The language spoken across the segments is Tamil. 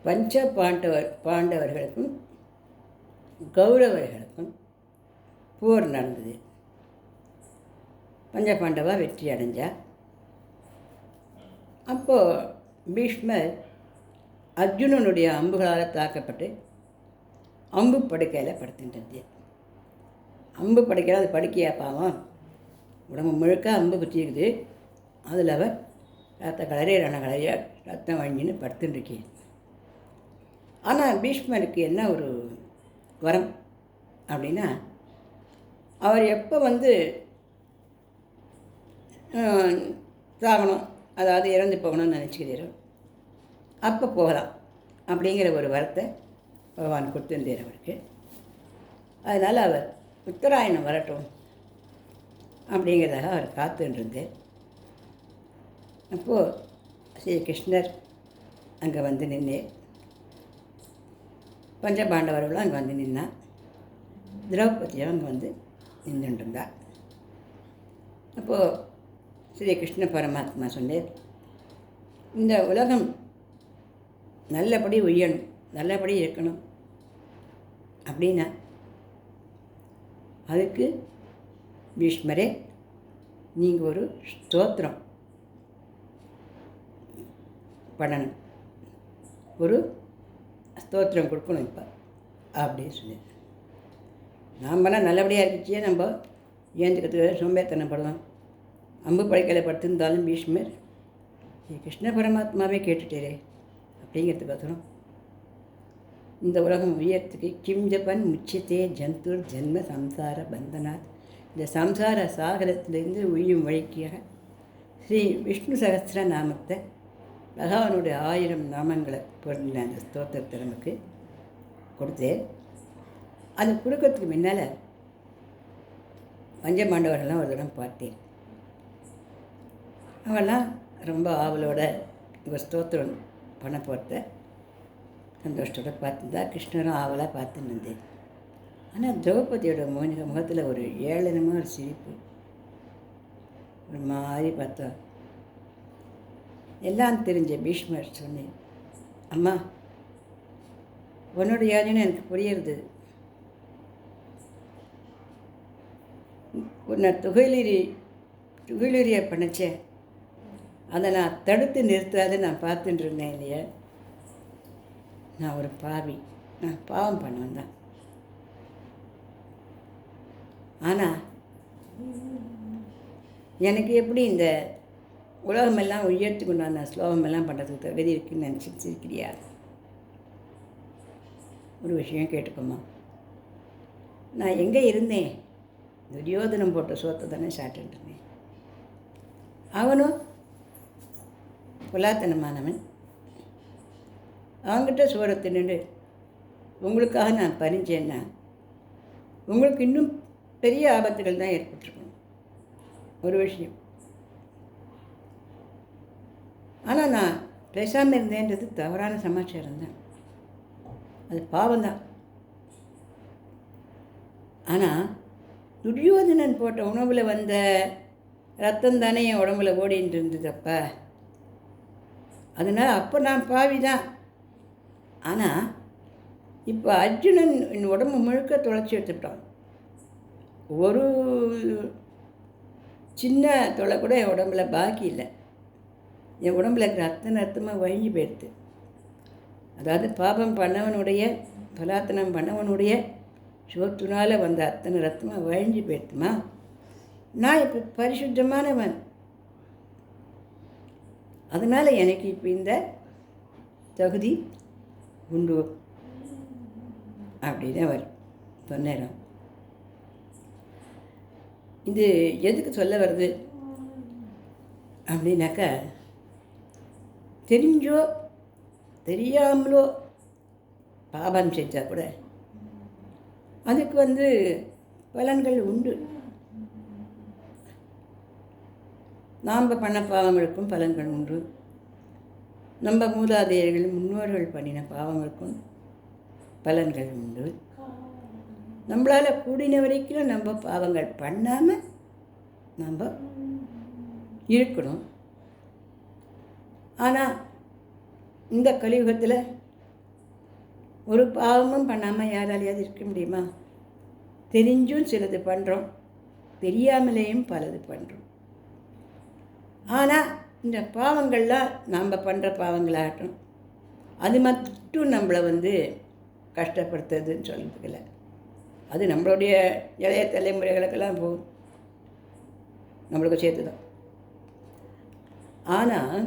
பஞ்ச பாண்டவர்களுக்கும் கௌரவர்களுக்கும் போர் நடந்தது. பஞ்ச பாண்டவா வெற்றி அடைஞ்சா. அப்போது பீஷ்மர் அர்ஜுனனுடைய அம்புகளால் தாக்கப்பட்டு அம்பு படுக்கையில் படுத்துட்டு. அம்பு படுக்கையில் அது படுக்கையா பாவம், உடம்பு முழுக்க அம்பு குத்திருக்குது. அதில் அவர் ரத்த கலரே ரணகலரையாக ரத்தம் வழிஞ்சின்னு படுத்துட்டுருக்கேன். ஆனால் பீஷ்மருக்கு என்ன ஒரு வரம் அப்படின்னா, அவர் எப்போ சாகணும், அதாவது இறந்து போகணும்னு நினச்சிக்கிறீரோ அப்போ போகலாம் அப்படிங்கிற ஒரு வரத்தை பகவான் கொடுத்துருந்தார் அவருக்கு. அதனால் அவர் உத்தராயணம் வரட்டும் அப்படிங்கிறதாக அவர் காத்துருந்தார். அப்போது ஸ்ரீ கிருஷ்ணர் அங்கே வந்து நின்று, பஞ்சபாண்டவர்களும் அங்கே வந்து நின்னா, திரௌபதியும் அங்கே வந்து நின்றுட்டுருந்தா. அப்போது ஸ்ரீ கிருஷ்ண பரமாத்மா சொன்னார், இந்த உலகம் நல்லபடி உய்யணும், நல்லபடி இருக்கணும் அப்படின்னா அதுக்கு பீஷ்மரே நீங்கள் ஒரு ஸ்தோத்திரம் பண்ணணும், ஒரு ஸ்தோத்திரம் கொடுக்கணும் இப்போ அப்படின்னு சொல்லி. நாமெல்லாம் நல்லபடியாக இருந்துச்சே, நம்ம ஏந்துக்கிறதுக்கு சோம்பேத்தனப்படுவோம். அம்பு படைக்கையில் படுத்திருந்தாலும் பீஷ்மர் கிருஷ்ண பரமாத்மாவே கேட்டுட்டேரே அப்படிங்கிறதுக்கோசரம் இந்த உலகம் உயரத்துக்கு கிம் ஜபன் முச்சித்தே ஜந்தூர் ஜென்ம சம்சார பந்தனாத், இந்த சம்சார சாகரத்திலிருந்து உய்யும் வழிக்காக ஸ்ரீ விஷ்ணு சகஸ்ர நாமத்தை, பகவானுடைய 1000 நாமங்களை பொருந்தின அந்த ஸ்தோத்திரத்தை நமக்கு கொடுத்தேன். அது கொடுக்கறதுக்கு முன்னால் பஞ்சபாண்டவர்கள்லாம் ஒரு தடம் பார்த்தேன். அவெல்லாம் ரொம்ப ஆவலோட ஒரு ஸ்தோத்திரம் பண்ண போகிறத சந்தோஷத்தோடு பார்த்துருந்தா. கிருஷ்ணரும் ஆவலாக பார்த்துன்னு இருந்தேன். ஆனால் திரௌபதியோட முகத்தில் ஒரு ஏளனமாக ஒரு சிரிப்பு, ஒரு மாதிரி பார்த்தா. எல்லாம் தெரிஞ்ச பீஷ்மர் சொன்னேன், அம்மா உன்னோட யோஜனை எனக்கு புரியுறது. உன்னை துகிலுரிய பண்ணிச்சேன், அதை நான் தடுத்து நிறுத்தாத நான் பார்த்துட்டு இருந்தேன் இல்லையா. நான் ஒரு பாவி, நான் பாவம் பண்ணுவேன் தான். ஆனால் எனக்கு எப்படி இந்த உலகமெல்லாம் உயர்த்துக்கொண்டு அந்த ஸ்லோகமெல்லாம் பண்ணுறதுக்கு தகுதி இருக்குன்னு நினச்சிருக்கிறியா? ஒரு விஷயம் கேட்டுக்கோமா, நான் எங்கே இருந்தேன்? துரியோதனம் போட்ட சோத்தை தானே சாப்பிட்டுட்டு இருந்தேன். அவனும் புலாத்தனமானவன். அவங்ககிட்ட சோறை தின்னுட்டு உங்களுக்காக நான் பறிஞ்சேன்னா உங்களுக்கு இன்னும் பெரிய ஆபத்துகள் தான் ஏற்பட்டுருக்கணும். ஒரு விஷயம். ஆனால் நான் பேசாமல் இருந்தேன்றது தவறான சமாச்சாரம் தான், அது பாவம்தான். ஆனால் துரியோதனன் போட்ட உணவில் வந்த ரத்தம் தானே என் உடம்புல ஓடின்னு இருந்ததப்பா. அதனால் அப்போ நான் பாவி தான். ஆனால் இப்போ அர்ஜுனன் என் உடம்பு முழுக்க தொலைச்சி எடுத்துட்டான். ஒரு சின்ன தொலை கூட என் உடம்புல பாக்கி இல்லை. என் உடம்புல ரத்தமாக வழிஞ்சு போயிடுது. அதாவது பாபம் பண்ணவனுடைய, பலாத்தனம் பண்ணவனுடைய சோத்துனால் வந்த அத்தனை ரத்தமாக வழிஞ்சு போயிடுத்துமா. நான் இப்போ பரிசுத்தமானவன். அதனால் எனக்கு இப்போ இந்த தகுதி உண்டு அப்படின்னு அவர் சொன்னார். இது எதுக்கு சொல்ல வருது அப்படின்னாக்கா, தெரிஞ்சோ தெரியாமலோ பாபம் செஞ்சால் கூட அதுக்கு பலன்கள் உண்டு. நாம் பண்ண பாவங்களுக்கும் பலன்கள் உண்டு. நம்ம மூதாதையர்கள் முன்னோர்கள் பண்ணின பாவங்களுக்கும் பலன்கள் உண்டு. நம்மளால் கூடின வரைக்கும் நம்ம பாவங்கள் பண்ணாமல் நம்ம இருக்கணும். ஆனால் இந்த கலியுகத்தில் ஒரு பாவமும் பண்ணாமல் யாராலையாவது இருக்க முடியுமா? தெரிஞ்சும் சிலது பண்ணுறோம், தெரியாமலேயும் பலது பண்ணுறோம். ஆனால் இந்த பாவங்கள்லாம் நாம் பண்ணுற பாவங்களாகட்டும், அது மட்டும் நம்மளை கஷ்டப்படுத்துறதுன்னு சொல்கிறதுக்கில்ல. அது நம்மளுடைய இளைய தலைமுறைகளுக்கெல்லாம் போகும், நம்மளுக்கு சேர்த்து தான். ஆனால்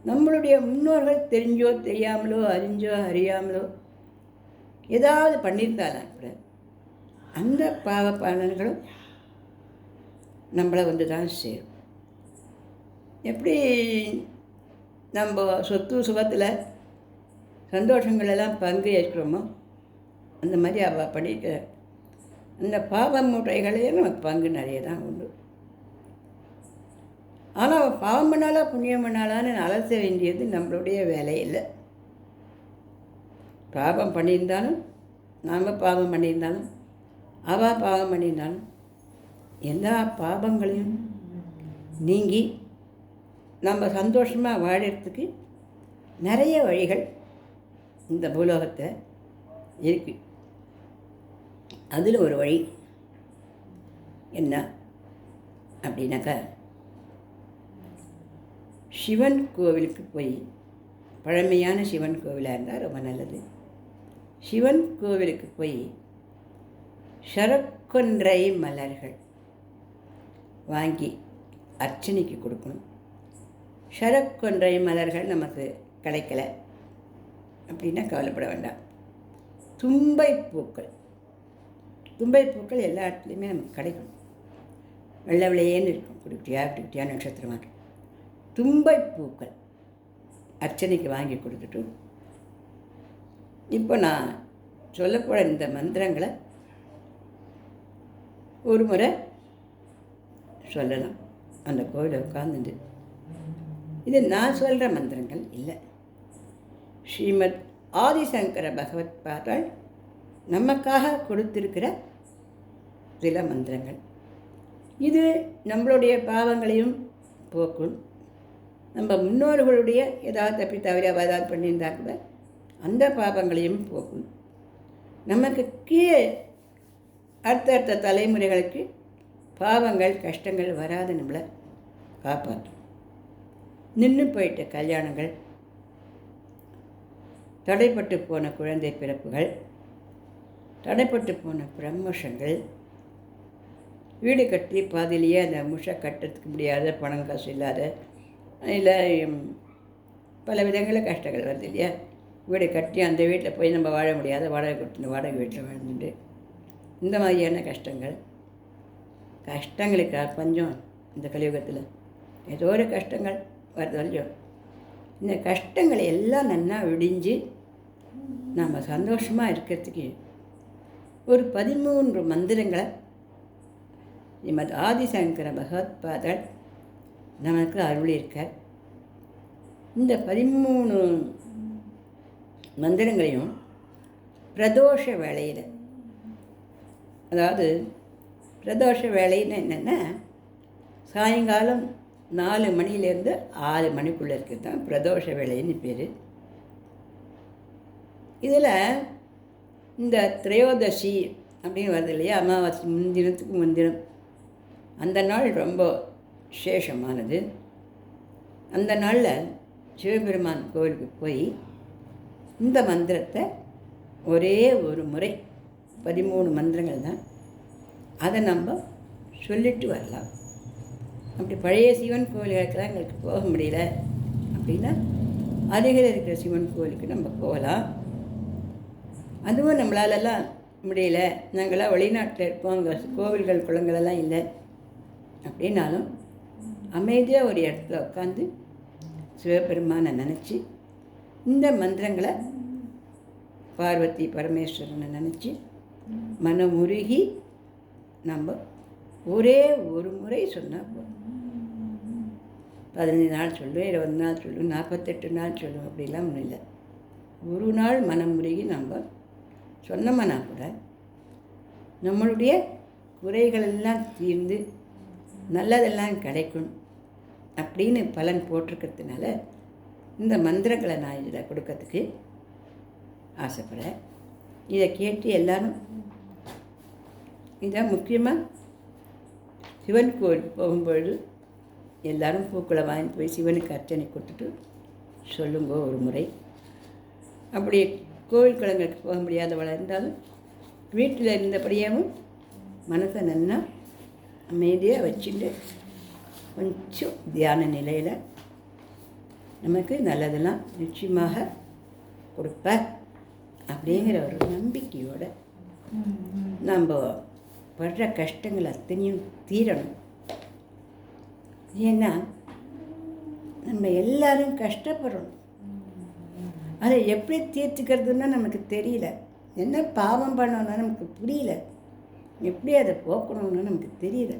நம்மளுடைய முன்னோர்கள் தெரிஞ்சோ தெரியாமலோ அறிஞ்சோ அறியாமலோ ஏதாவது பண்ணியிருந்தாலும் கூட அந்த பாவ பலன்களும் நம்மளை தான் சேரும். எப்படி நம்ம சொத்து சுகத்தில் சந்தோஷங்களெல்லாம் பங்கு ஏற்கிறோமோ அந்த மாதிரி அவள் பண்ணியிருக்கிற அந்த பாவ மூட்டைகளே நமக்கு பங்கு நிறைய தான் உண்டு. ஆனால் அவள் பாவம் பண்ணாலா புண்ணியம் பண்ணாலான்னு அலச வேண்டியது நம்மளுடைய வேலை இல்லை. பாவம் பண்ணியிருந்தாலும், நாம் பாவம் பண்ணியிருந்தாலும், அவள் பாவம் பண்ணியிருந்தாலும், எல்லா பாவங்களையும் நீங்கி நம்ம சந்தோஷமாக வாழறதுக்கு நிறைய வழிகள் இந்த பூலோகத்தை இருக்குது. அதில் ஒரு வழி என்ன அப்படின்னாக்கா, சிவன் கோவிலுக்கு போய், பழமையான சிவன் கோவிலாக இருந்தால் ரொம்ப நல்லது. சிவன் கோவிலுக்கு போய் சரக்கொன்றை மலர்கள் வாங்கி அர்ச்சனைக்கு கொடுக்கணும். சரக்கொன்றை மலர்கள் நமக்கு கிடைக்கலை அப்படின்னா கவலைப்பட வேண்டாம். தும்பைப்பூக்கள் எல்லா இடத்துலையுமே நமக்கு கிடைக்கும். வெள்ளை வெள்ளையேன்னு இருக்கும், குட்டியாக நட்சத்திரமாக. தும்பைப்பூக்கள் அர்ச்சனைக்கு வாங்கி கொடுத்துட்டு, இப்போ நான் சொல்லப்போகிற இந்த மந்திரங்களை ஒரு முறை சொல்லலாம் அந்த கோவிலில் உட்கார்ந்துட்டு. இது நான் சொல்கிற மந்திரங்கள் இல்லை, ஸ்ரீமத் ஆதிசங்கர பகவத் பாதாள் நமக்காக கொடுத்திருக்கிற சில மந்திரங்கள். இது நம்மளுடைய பாவங்களையும் போக்கும். நம்ம முன்னோர்களுடைய ஏதாவது தப்பி தவறி ஏதாவது பண்ணியிருந்தா கூட அந்த பாவங்களையும் போக்கும். நமக்கு கீழே அடுத்த தலைமுறைகளுக்கு பாவங்கள் கஷ்டங்கள் வராது நம்மளை காப்பாற்றும். நின்று போயிட்ட கல்யாணங்கள், தடைப்பட்டு போன குழந்தை பிறப்புகள், தடைப்பட்டு போன ப்ரமோஷன்கள், வீடு கட்டி பாதிலேயே அந்த முஷை கட்டுறதுக்கு முடியாத, பணம் காசு இல்லாத, இல்லை பல விதங்களில் கஷ்டங்கள் வருது இல்லையா? வீடு கட்டி அந்த வீட்டில் போய் நம்ம வாழ முடியாத, வாடகை கொடுத்து வாடகை வீட்டில் வாழ்ந்துட்டு இந்த மாதிரியான கஷ்டங்களுக்கு பஞ்சம் இந்த கலியுகத்தில். ஏதோ ஒரு கஷ்டங்கள் வருது இல்லையோ? இந்த கஷ்டங்களை எல்லாம் நன்னா விடிஞ்சு நம்ம சந்தோஷமாக இருக்கிறதுக்கு ஒரு 13 மந்திரங்களை ஸ்ரீமத் ஆதிசங்கர பகவத் பாதாள் நமக்கு அருளியிருக்கார். இந்த 13 மந்திரங்களையும் பிரதோஷ வேளையில், அதாவது பிரதோஷ வேலைன்னு என்னென்னா சாயங்காலம் 4 மணிலேருந்து 6 மணிக்குள்ளே இருக்கிறது தான் பிரதோஷ வேலைன்னு பேர். இதில் இந்த திரையோதசி அப்படின்னு வருது இல்லையா, அமாவாசை முன்தினத்துக்கு முன்தினம், அந்த நாள் ரொம்ப விசேஷமானது. அந்த நாளில் சிவபெருமான் கோவிலுக்கு போய் இந்த மந்திரத்தை ஒரே ஒரு முறை, 13 மந்திரங்கள் தான், அதை நம்ம சொல்லிட்டு வரலாம். அப்படி பழைய சிவன் கோவில்களுக்கெல்லாம் எங்களுக்கு போக முடியல அப்படின்னா அருகில் இருக்கிற சிவன் கோவிலுக்கு நம்ம போகலாம். அதுவும் நம்மளாலெல்லாம் முடியல, நாங்களாம் வெளிநாட்டில் இருப்போம், அங்கே கோவில்கள் குளங்களெல்லாம் இல்லை அப்படின்னாலும் அமைதியாக ஒரு இடத்துல உட்காந்து சிவபெருமானை நினச்சி இந்த மந்திரங்களை பார்வதி பரமேஸ்வரனை நினச்சி மனமுருகி நம்ம ஒரே ஒரு முறை சொன்னால் போதும். 15 நாள் சொல்லுவேன், 20 நாள் சொல்லுவேன், 48 நாள் சொல்லுவேன், அப்படிலாம் ஒன்றும் இல்லை. ஒரு நாள் மனமுருகி நம்ம சொன்னோம்னா கூட நம்மளுடைய குறைகளெல்லாம் தீர்ந்து நல்லதெல்லாம் கிடைக்கும் அப்படின்னு பலன் போட்டிருக்கிறதுனால இந்த மந்திரங்களை நான் இதில் கொடுக்கறதுக்கு ஆசைப்படுறேன். இதை கேட்டு எல்லாரும் இதை முக்கியமாக சிவன் கோவில் போகும்பொழுது எல்லோரும் பூக்களை வாங்கிட்டு போய் சிவனுக்கு அர்ச்சனை கொடுத்துட்டு சொல்லுங்க ஒரு முறை. அப்படி கோவில் குளங்களுக்கு போக முடியாதவளாக இருந்தாலும் வீட்டில் இருந்தபடியாகவும் மனசை நல்லா அமைதியாக வச்சுட்டு கொஞ்சம் தியான நிலையில் நமக்கு நல்லதெல்லாம் நிச்சயமாக கொடுப்பார் அப்படிங்கிற ஒரு நம்பிக்கையோடு நம்ம படுற கஷ்டங்கள் அத்தனையும் தீரணும். ஏன்னா நம்ம எல்லாரும் கஷ்டப்படுறோம். அதை எப்படி தீர்த்துக்கிறதுன்னா நமக்கு தெரியல. என்ன பாவம் பண்ணோன்னா நமக்கு புரியல. எப்படி அதை போக்கணும்னு நமக்கு தெரியல.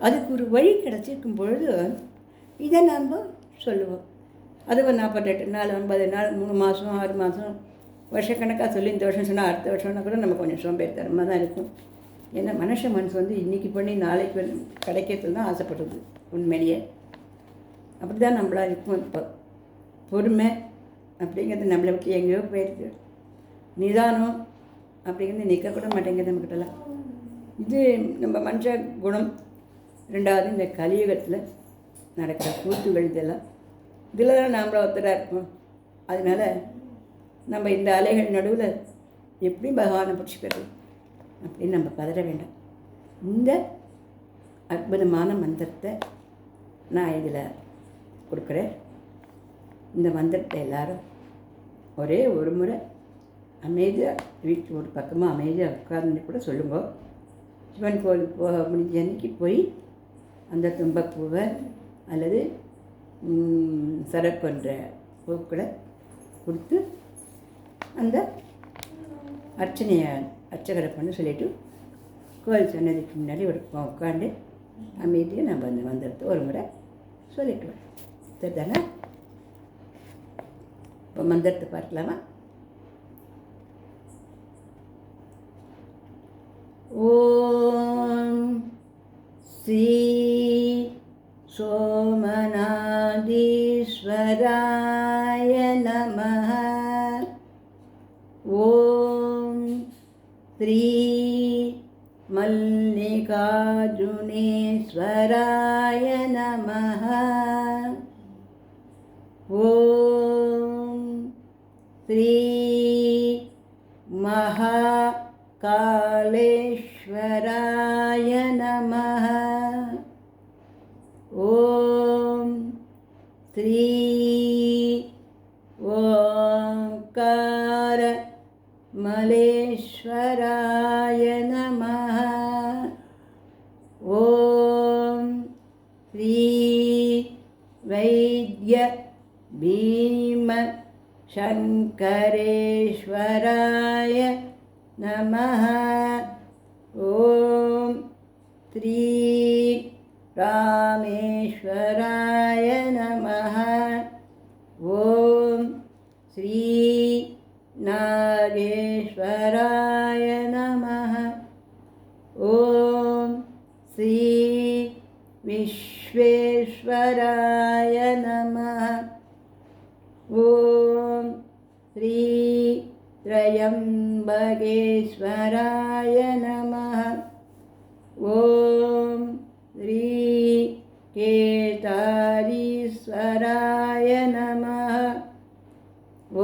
அதுக்கு ஒரு வழி கிடச்சிருக்கும் பொழுது இதை நாம் சொல்லுவோம். அது ஒரு 48 நாள் 50 நாள் 3 மாதம் 6 மாதம் வருஷக்கணக்காக சொல்லி இந்த வருஷம் சொன்னால் அடுத்த வருஷம்னா கூட நம்ம கொஞ்சம் சோம்பேறித்தனமாக தான் இருக்கும். ஏன்னா மனுஷ மனசு இன்றைக்கி பண்ணி நாளைக்கு கிடைக்கிறது தான் ஆசைப்படுறது. உண்மையிலேயே அப்படி தான் நம்மளாக இருக்கும். இப்போ பொறுமை அப்படிங்கிறது நம்மளை விட்டு எங்கேயோ போயிடுது. நிதானம் அப்படிங்கிறது நிற்கக்கூட மாட்டேங்குது நம்மக்கிட்டலாம். இது நம்ம மனுஷ குணம். ரெண்டாவது இந்த கலியுகத்தில் நடக்கிற கூத்துகள் இதில் தான் நாம் ஒருத்தராக இருப்போம். அதனால் நம்ம இந்த அலைகள் நடுவில் எப்படி பகவானை பிடிச்சிக்கிறது அப்படின்னு நம்ம பதற வேண்டாம். இந்த அற்புதமான மந்திரத்தை நான் இதில் கொடுக்குறேன். இந்த மந்திரத்தை எல்லாரும் ஒரே ஒரு முறை அமைதியாக வீட்டுக்கு ஒரு பக்கமாக அமைதியாக உட்கார்ந்து கூட சொல்லுங்க. சிவன் கோவிலுக்கு போக முடிஞ்ச அன்னைக்கு போய் அந்த தும்பப்பூவை அல்லது சரக்கொன்ற பூக்களை கொடுத்து அந்த அர்ச்சகரை பண்ண சொல்லிவிட்டு கோவில் சொன்னதுக்கு முன்னாடி ஒரு உட்காந்து அமைதியாக நம்ம அந்த மந்திரத்தை ஒரு முறை சொல்லிட்டு வரோம். சரிதானே? இப்போ மந்திரத்தை பார்க்கலாமா? ஓம் ஸ்ரீ சோமநாதீஸ்வராய நமः. ஓம் ஸ்ரீ மல்லிகார்ஜுனேஸ்வராய நமः. ஓம் ஸ்ரீ மகாகாலேஸ்வராய நமः. ஓம் ஸ்ரீ ஓங்கார மலேஸ்வராய நமः. ஓம் ஸ்ரீ வைத்ய பீம சங்கரேஸ்வராய நமः. ஓம் ஸ்ரீ ராமேஸ்வராய நமः. ஓம் ஸ்ரீ நாகேஸ்வராய நமः. ஓம் ஸ்ரீ விஸ்வேஸ்வராய நமः. ஓம் ஸ்ரீ த்ரயம்பகேஸ்வராய நமः. ஓம் ஸ்ரீ கேதாரீஸ்வராய நமः.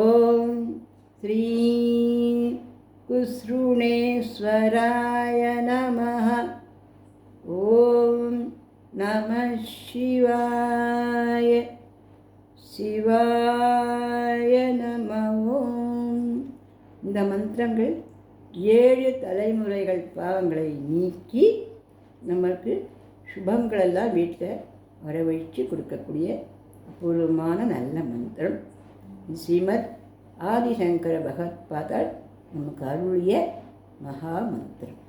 ஓம் ஸ்ரீ குஸ்ருணேஸ்வராய நமः. ஓம் நமः சிவாய சிவாய நமः. இந்த மந்திரங்கள் 7 தலைமுறைகள் பாவங்களை நீக்கி நமக்கு சுபங்களெல்லாம் வீட்டில் வரவழைச்சு கொடுக்கக்கூடிய அபூர்வமான நல்ல மந்திரம். ஸ்ரீமத் ஆதிசங்கர பகவத்பாதால் நமக்கு அருளிய மகா மந்திரம்.